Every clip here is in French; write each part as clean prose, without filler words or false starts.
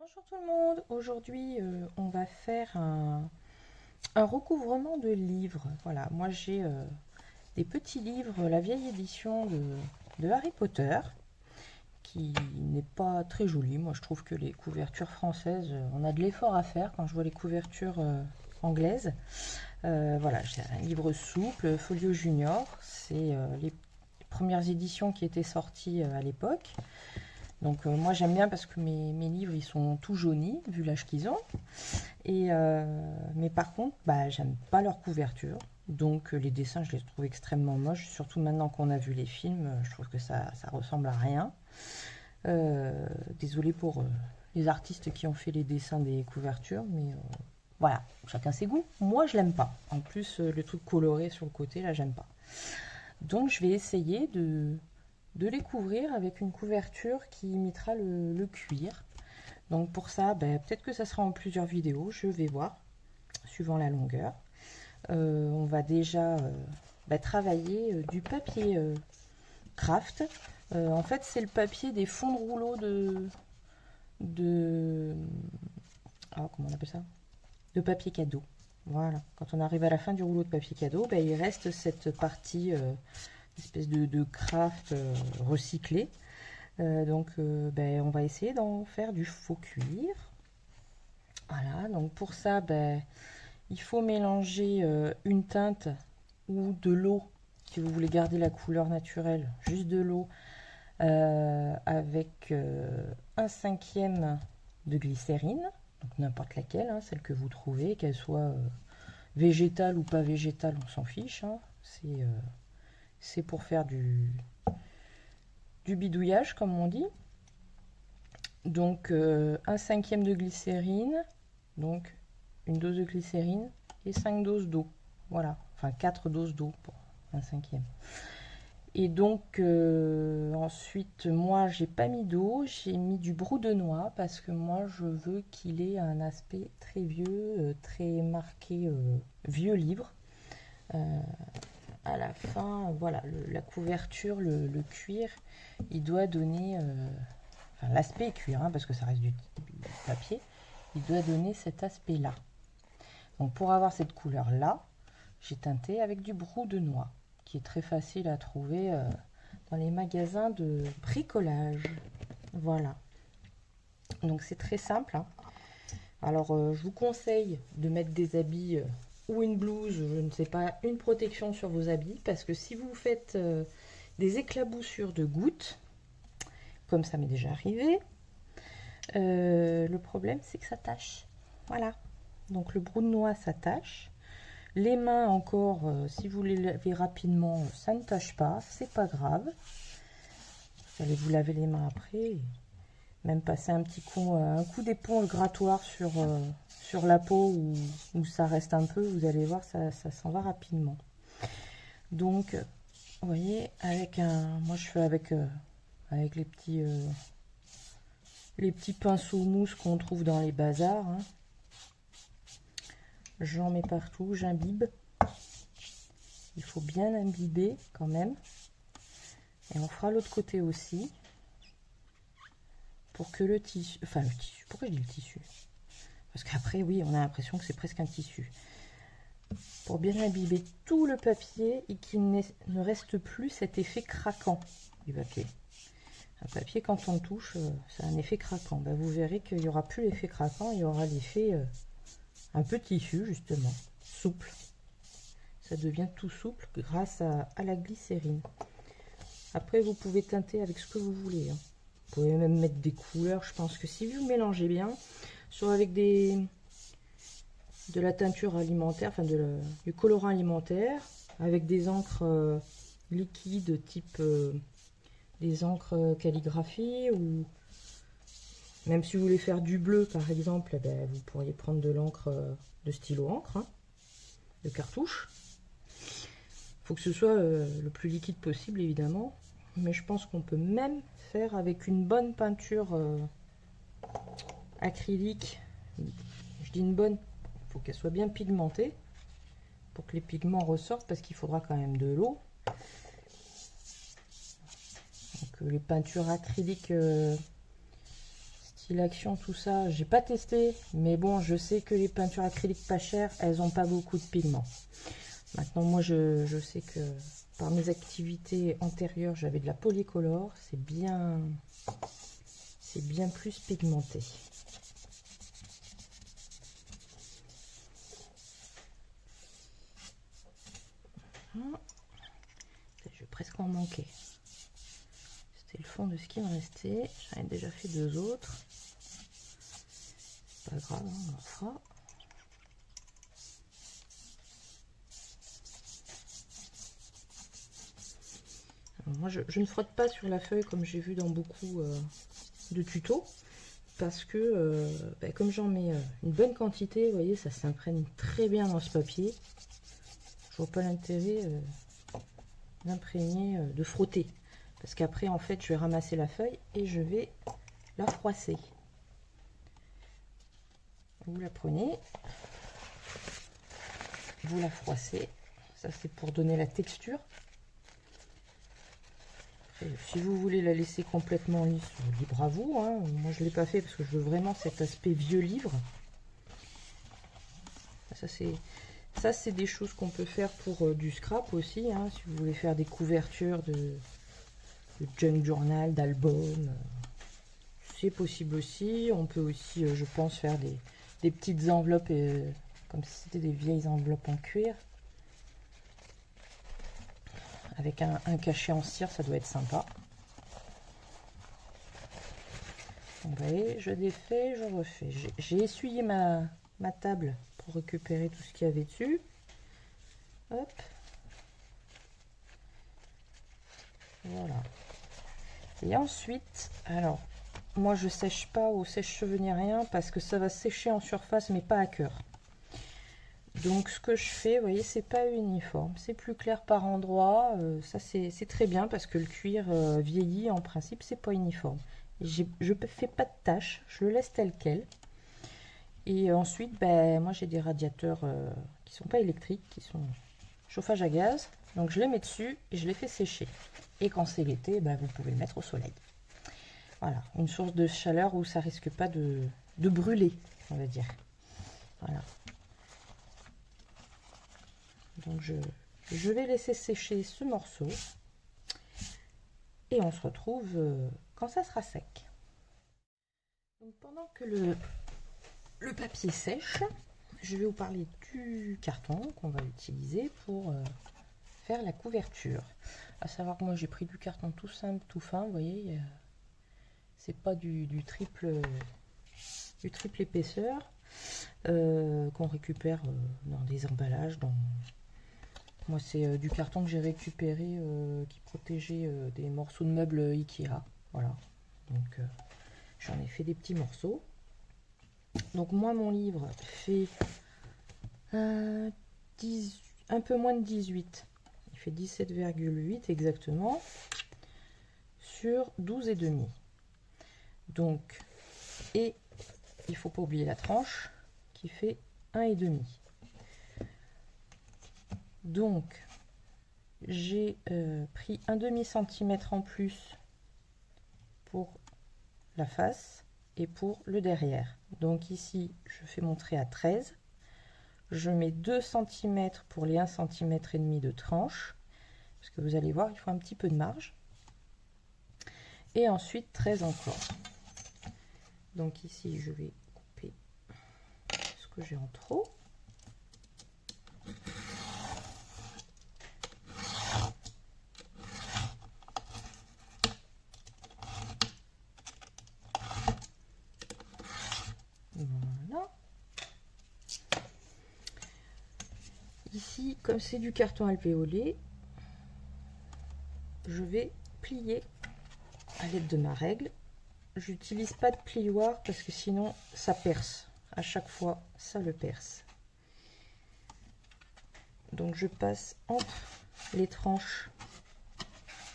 Bonjour tout le monde, aujourd'hui on va faire un recouvrement de livres. Voilà, moi j'ai des petits livres, la vieille édition de Harry Potter, qui n'est pas très jolie. Moi je trouve que les couvertures françaises, on a de l'effort à faire quand je vois les couvertures anglaises. Voilà, j'ai un livre souple, Folio Junior, c'est les premières éditions qui étaient sorties à l'époque. Donc moi j'aime bien parce que mes livres ils sont tout jaunis vu l'âge qu'ils ont. Mais par contre, bah, j'aime pas leur couverture. Donc les dessins je les trouve extrêmement moches. Surtout maintenant qu'on a vu les films, je trouve que ça ressemble à rien. Désolée pour les artistes qui ont fait les dessins des couvertures, mais voilà, chacun ses goûts. Moi je l'aime pas. En plus le truc coloré sur le côté là j'aime pas. Donc je vais essayer de les couvrir avec une couverture qui imitera le cuir. Donc pour ça, ben, peut-être que ça sera en plusieurs vidéos, je vais voir, suivant la longueur. On va déjà travailler du papier craft. En fait, c'est le papier des fonds de rouleau de comment on appelle ça? De papier cadeau. Voilà. Quand on arrive à la fin du rouleau de papier cadeau, ben, il reste cette partie espèce de craft recyclé. Ben, on va essayer d'en faire du faux cuir. Voilà, donc pour ça, ben, il faut mélanger une teinte ou de l'eau, si vous voulez garder la couleur naturelle, juste de l'eau, avec 1/5 de glycérine, donc n'importe laquelle, hein, celle que vous trouvez, qu'elle soit végétale ou pas végétale, on s'en fiche, hein. C'est pour faire du bidouillage, comme on dit. Donc 1/5 de glycérine, donc une dose de glycérine et 5 doses d'eau. Voilà, enfin 4 doses d'eau pour 1/5. Et donc ensuite, moi j'ai pas mis d'eau, j'ai mis du brou de noix parce que moi je veux qu'il ait un aspect très vieux, très marqué vieux livre. À la fin, voilà, la couverture, le cuir, il doit donner, enfin l'aspect cuir, hein, parce que ça reste du papier, il doit donner cet aspect-là. Donc pour avoir cette couleur-là, j'ai teinté avec du brou de noix, qui est très facile à trouver dans les magasins de bricolage. Voilà. Donc c'est très simple, hein. Alors je vous conseille de mettre des habits ou une blouse, je ne sais pas, une protection sur vos habits, parce que si vous faites des éclaboussures de gouttes, comme ça m'est déjà arrivé, le problème c'est que ça tâche. Voilà. Donc le brou de noix ça tâche. Les mains encore, si vous les lavez rapidement, ça ne tâche pas, c'est pas grave. Vous allez vous laver les mains après, même passer un coup d'éponge grattoir sur la peau où ça reste un peu, vous allez voir, ça s'en va rapidement. Donc, vous voyez, moi je fais avec les petits pinceaux mousse qu'on trouve dans les bazars, hein. J'en mets partout, j'imbibe. Il faut bien imbiber quand même. Et on fera l'autre côté aussi. Pour que le tissu... Enfin, le tissu. Pourquoi je dis le tissu? Parce qu'après, oui, on a l'impression que c'est presque un tissu. Pour bien imbiber tout le papier et qu'il ne reste plus cet effet craquant du papier. Un papier, quand on le touche, c'est un effet craquant. Ben, vous verrez qu'il n'y aura plus l'effet craquant, il y aura l'effet un peu tissu, justement, souple. Ça devient tout souple grâce à la glycérine. Après, vous pouvez teinter avec ce que vous voulez, hein. Vous pouvez même mettre des couleurs. Je pense que si vous mélangez bien, soit avec de la teinture alimentaire, enfin du colorant alimentaire, avec des encres liquides type des encres calligraphie, ou même si vous voulez faire du bleu par exemple, eh ben, vous pourriez prendre de l'encre de stylo encre, hein, de cartouche. Il faut que ce soit le plus liquide possible évidemment, mais je pense qu'on peut même faire avec une bonne peinture acrylique. Je dis une bonne, il faut qu'elle soit bien pigmentée pour que les pigments ressortent, parce qu'il faudra quand même de l'eau. Donc les peintures acryliques Silaction, tout ça, j'ai pas testé, mais bon, je sais que les peintures acryliques pas chères, elles ont pas beaucoup de pigments. Maintenant, moi, je sais que par mes activités antérieures, j'avais de la polycolore, c'est bien plus pigmenté. Je vais presque en manquer. C'était le fond de ce qui me restait. J'en ai déjà fait 2 autres. Pas grave, on en fera. Alors moi, je ne frotte pas sur la feuille comme j'ai vu dans beaucoup de tutos. Parce que comme j'en mets une bonne quantité, vous voyez, ça s'imprègne très bien dans ce papier. Je vois pas l'intérêt d'imprégner, de frotter. Parce qu'après, en fait, je vais ramasser la feuille et je vais la froisser. Vous la prenez, vous la froissez. Ça, c'est pour donner la texture. Après, si vous voulez la laisser complètement lisse, libre à vous, hein. Moi, je ne l'ai pas fait parce que je veux vraiment cet aspect vieux livre. Ça, c'est des choses qu'on peut faire pour du scrap aussi, hein, si vous voulez faire des couvertures de junk journal, d'albums. C'est possible aussi. On peut aussi, je pense, faire des petites enveloppes, comme si c'était des vieilles enveloppes en cuir. Avec un cachet en cire, ça doit être sympa. Donc, vous voyez, je défais, je refais. J'ai essuyé ma table pour récupérer tout ce qu'il y avait dessus. Hop. Voilà. Et ensuite, alors, moi je sèche pas au sèche-cheveux ni rien parce que ça va sécher en surface mais pas à cœur. Donc ce que je fais, vous voyez, c'est pas uniforme, c'est plus clair par endroit. Ça c'est très bien parce que le cuir vieillit, en principe c'est pas uniforme. Je fais pas de taches, je le laisse tel quel. Et ensuite, moi j'ai des radiateurs qui sont pas électriques, qui sont chauffage à gaz. Donc je les mets dessus et je les fais sécher. Et quand c'est l'été, vous pouvez le mettre au soleil. Voilà, une source de chaleur où ça risque pas de brûler, on va dire. Voilà. Donc je vais laisser sécher ce morceau. Et on se retrouve quand ça sera sec. Donc pendant que le papier sèche, je vais vous parler du carton qu'on va utiliser pour faire la couverture. À savoir que moi j'ai pris du carton tout simple, tout fin, vous voyez, c'est pas du triple épaisseur qu'on récupère dans des emballages. Moi c'est du carton que j'ai récupéré qui protégeait des morceaux de meubles Ikea. Voilà, donc j'en ai fait des petits morceaux. Donc moi mon livre fait un peu moins de 18. Il fait 17,8 exactement sur 12,5. Donc, et il faut pas oublier la tranche qui fait 1,5. Donc, j'ai pris un demi-centimètre en plus pour la face et pour le derrière. Donc ici, je fais mon trait à 13. Je mets 2 cm pour les 1,5 cm de tranche. Parce que vous allez voir, il faut un petit peu de marge. Et ensuite 13 encore. Donc ici, je vais couper ce que j'ai en trop. Voilà. Ici, comme c'est du carton alvéolé, je vais plier à l'aide de ma règle. J'utilise pas de plioir parce que sinon ça perce. À chaque fois, ça le perce. Donc je passe entre les tranches,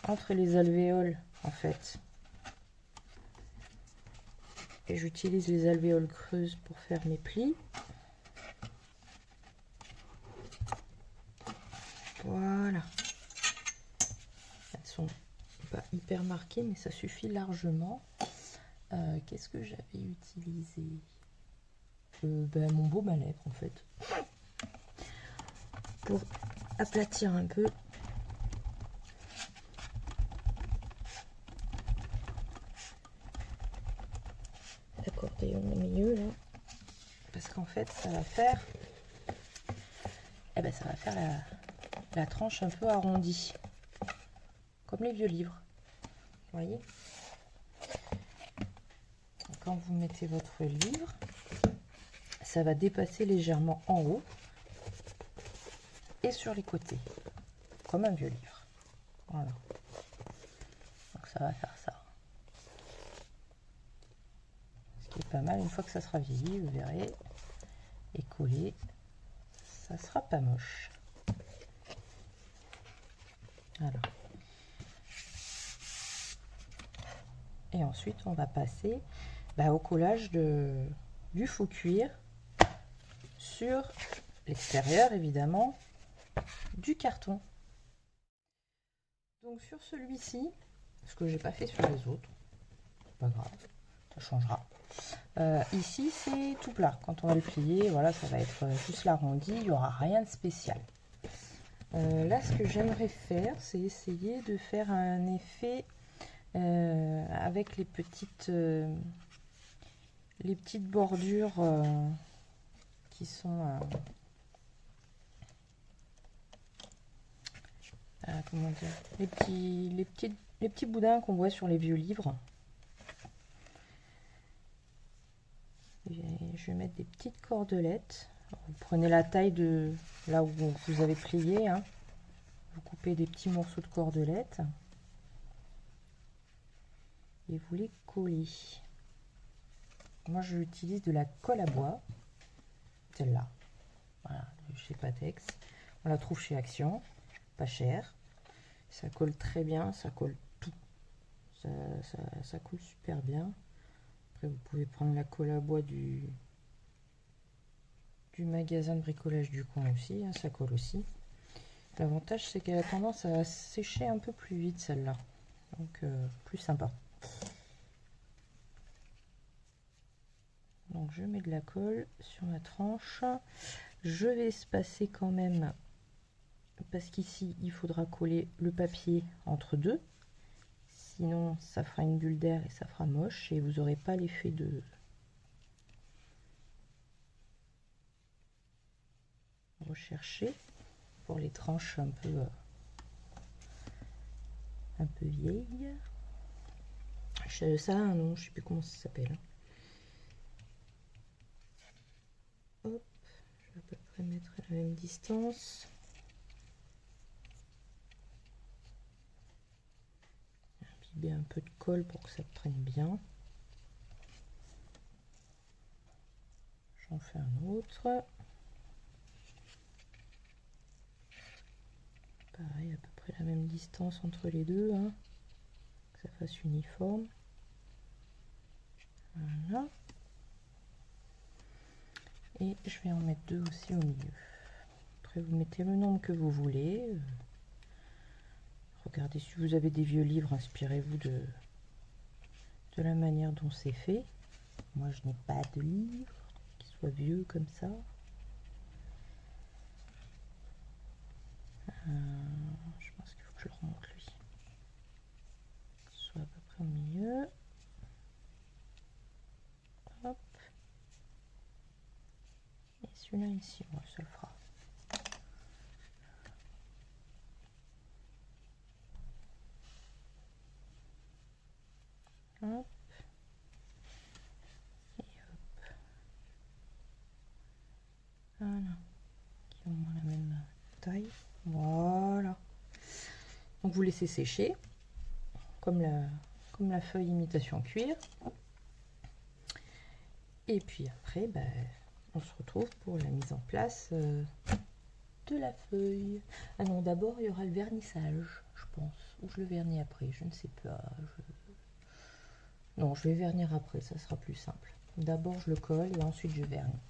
entre les alvéoles en fait. Et j'utilise les alvéoles creuses pour faire mes plis. Voilà. Elles sont pas hyper marquées, mais ça suffit largement. Qu'est-ce que j'avais utilisé? Ben, mon baume à lèvres en fait. Pour aplatir un peu. L'accordéon au milieu là. Parce qu'en fait ça va faire. Eh ben ça va faire la tranche un peu arrondie. Comme les vieux livres. Vous voyez? Donc, quand vous mettez votre livre, ça va dépasser légèrement en haut et sur les côtés. Comme un vieux livre. Voilà. Donc ça va faire ça. Ce qui est pas mal, une fois que ça sera vieilli, vous verrez, et collé, ça sera pas moche. Voilà. Et ensuite, on va passer au collage du faux cuir sur l'extérieur, évidemment, du carton. Donc sur celui-ci, ce que j'ai pas fait sur les autres, pas grave, ça changera. Ici, c'est tout plat. Quand on va le plier, voilà, ça va être juste l'arrondi, il n'y aura rien de spécial. Là, ce que j'aimerais faire, c'est essayer de faire un effet avec les petites bordures qui sont comment dire, les petits boudins qu'on voit sur les vieux livres. Je vais mettre des petites cordelettes. Vous prenez la taille de là où vous avez plié, hein. Vous coupez des petits morceaux de cordelettes et vous les collez. Moi, j'utilise de la colle à bois, celle-là, voilà, chez Patex. On la trouve chez Action, pas cher. Ça colle très bien, ça colle tout. Ça colle super bien. Après, vous pouvez prendre la colle à bois du magasin de bricolage du coin aussi, hein, ça colle aussi. L'avantage, c'est qu'elle a tendance à sécher un peu plus vite, celle-là. Donc, plus sympa. Donc, je mets de la colle sur ma tranche. Je vais espacer quand même, parce qu'ici, il faudra coller le papier entre deux. Sinon, ça fera une bulle d'air et ça fera moche. Et vous n'aurez pas l'effet de... rechercher pour les tranches un peu vieilles. Ça a un nom, je sais plus comment ça s'appelle. Hop, je vais à peu près mettre à la même distance. Imbiber un peu de colle pour que ça prenne bien. J'en fais un autre. Pareil, à peu près la même distance entre les deux, hein, que ça fasse uniforme. Voilà. Et je vais en mettre deux aussi au milieu. Après, vous mettez le nombre que vous voulez. Regardez, si vous avez des vieux livres, inspirez-vous de la manière dont c'est fait. Moi, je n'ai pas de livre qui soit vieux comme ça. Je pense qu'il faut que je le remonte lui. Soit à peu près au milieu. Hop. Et celui-là ici, moi, ça le fera. Hop. Et hop. Voilà. Qui ont au moins la même taille. Voilà. Donc vous laissez sécher comme la feuille imitation cuir. Et puis après, on se retrouve pour la mise en place de la feuille. Ah non, d'abord il y aura le vernissage, je pense. Ou je le vernis après, je ne sais pas. Non, je vais vernir après, ça sera plus simple. D'abord je le colle et ensuite je vernis.